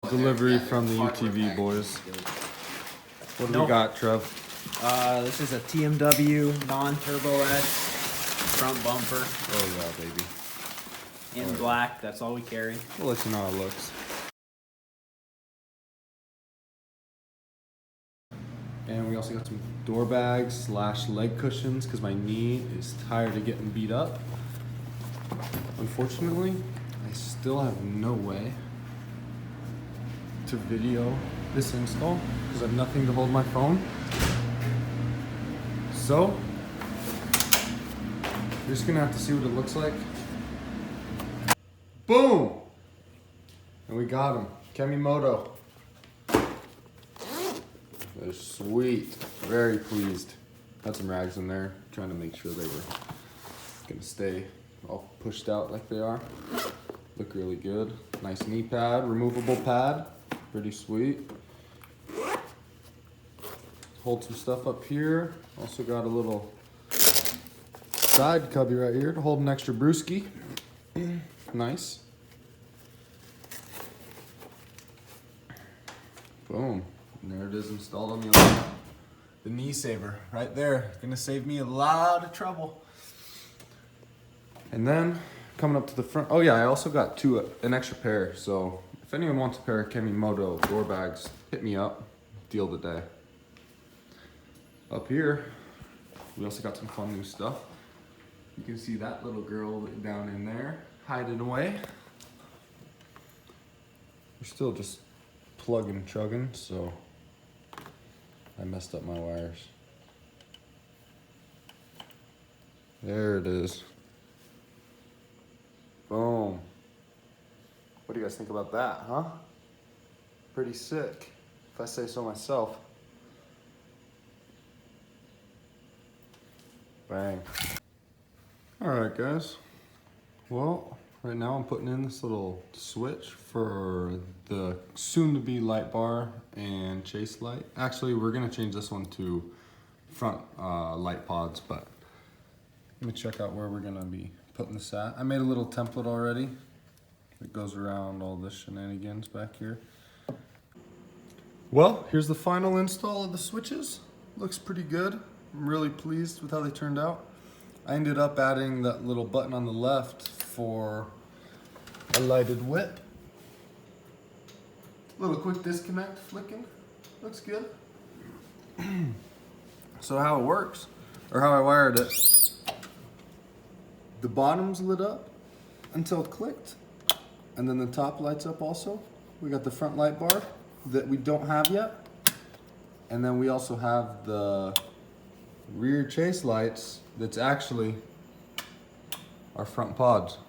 Delivery from the UTV boys. What do we got, Trev? This is a TMW non-turbo S front bumper Oh yeah, baby. in black. That's all we carry. We'll let you know how it looks. And we also got some door bags / leg cushions because my knee is tired of getting beat up. Unfortunately, I still have no way to video this install because I have nothing to hold my phone. So, you're just gonna have to see what it looks like. Boom! And we got him. Kemimoto. They're sweet. Very pleased. Had some rags in there, trying to make sure they were gonna stay all pushed out like they are. Look really good. Nice knee pad, removable pad. Pretty sweet. Hold some stuff up here. Also got a little side cubby right here to hold an extra brewski. Nice. Boom. And there it is installed on the knee saver right there. Gonna save me a lot of trouble. And then coming up to the front. Oh yeah, I also got an extra pair. So if anyone wants a pair of Kemimoto door bags, hit me up. Deal of the day. Up here, we also got some fun new stuff. You can see that little girl down in there, hiding away. We're still just plugging, chugging, so I messed up my wires. There it is. Boom. What do you guys think about that, huh? Pretty sick, if I say so myself. Bang. All right, guys. Well, right now I'm putting in this little switch for the soon-to-be light bar and chase light. Actually, we're gonna change this one to front light pods, but let me check out where we're gonna be putting this at. I made a little template already that goes around all the shenanigans back here. Well, here's the final install of the switches. Looks pretty good. I'm really pleased with how they turned out. I ended up adding that little button on the left for a lighted whip. Little quick disconnect flicking. Looks good. So how it works, or how I wired it, the bottom's lit up until it clicked, and then the top lights up also. We got the front light bar that we don't have yet, and then we also have the rear chase lights that's actually our front pods.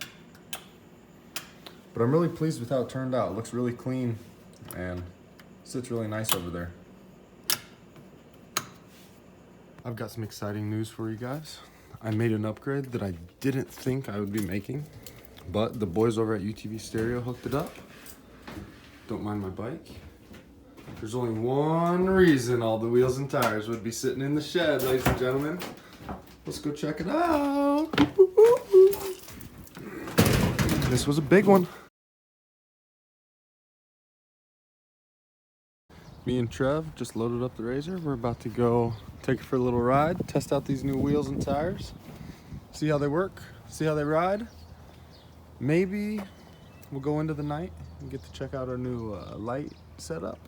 But I'm really pleased with how it turned out. It looks really clean and sits really nice over there. I've got some exciting news for you guys. I made an upgrade that I didn't think I would be making, but the boys over at UTV Stereo hooked it up. Don't mind my bike. There's only one reason all the wheels and tires would be sitting in the shed, ladies and gentlemen. Let's go check it out. This was a big one. Me and Trev just loaded up the Razor. We're about to go take it for a little ride, test out these new wheels and tires, see how they work, see how they ride. Maybe we'll go into the night and get to check out our new light setup.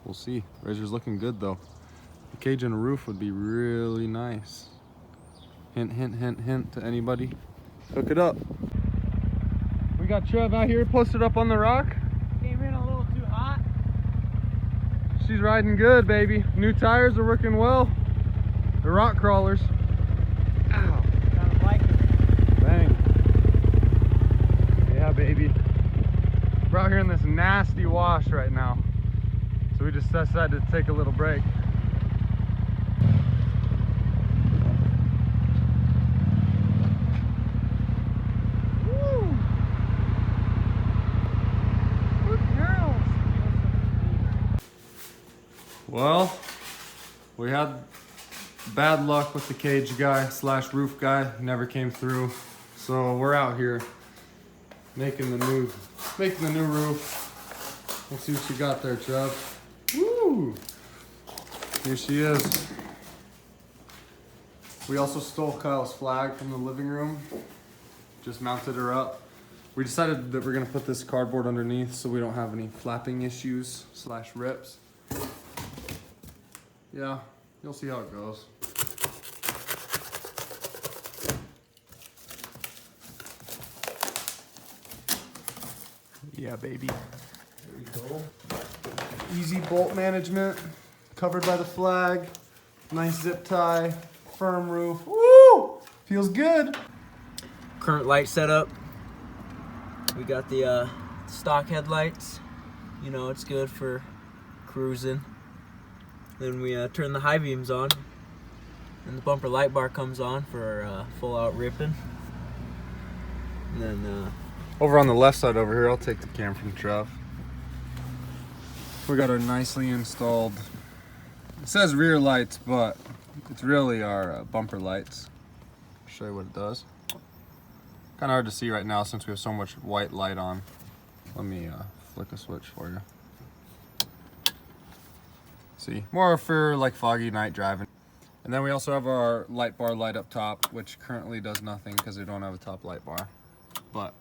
We'll see. Razor's looking good though. A cage and a roof would be really nice. Hint, hint, hint, hint to anybody. Hook it up. We got Trev out here posted up on the rock. Came in a little too hot. She's riding good, baby. New tires are working well. The rock crawlers. Ow. Kind of like it. Bang. Yeah, baby. We're out here in this nasty wash right now. So we just decided to take a little break. Woo. Good girls. Well, we had bad luck with the cage guy / roof guy. Never came through. So we're out here making the new roof. Let's see what you got there, Trev. Woo! Here she is. We also stole Kyle's flag from the living room. Just mounted her up. We decided that we're gonna put this cardboard underneath so we don't have any flapping issues / rips. Yeah, you'll see how it goes. Yeah, baby. There we go. Easy bolt management, covered by the flag, nice zip tie, firm roof. Woo! Feels good. Current light setup. We got the stock headlights. You know, it's good for cruising. Then we turn the high beams on, and the bumper light bar comes on for full out ripping. And then Over on the left side over here, I'll take the cam from Trev. We got our nicely installed, it says rear lights, but it's really our bumper lights. I'll show you what it does. Kind of hard to see right now since we have so much white light on. Let me flick a switch for you. See, more for like foggy night driving. And then we also have our light bar light up top, which currently does nothing because we don't have a top light bar. But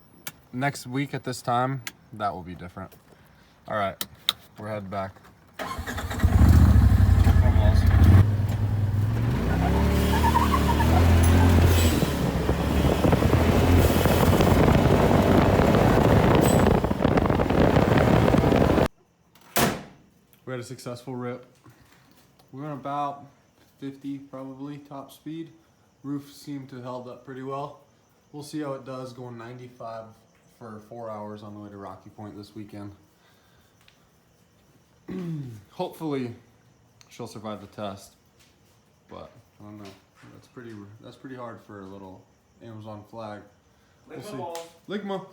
next week at this time, that will be different. All right, we're headed back. Almost. We had a successful rip. We went about 50 probably top speed. Roof seemed to have held up pretty well. We'll see how it does going 95 for 4 hours on the way to Rocky Point this weekend. Hopefully she'll survive the test, but I don't know. That's pretty hard for a little Amazon flag. We'll see. Ligma.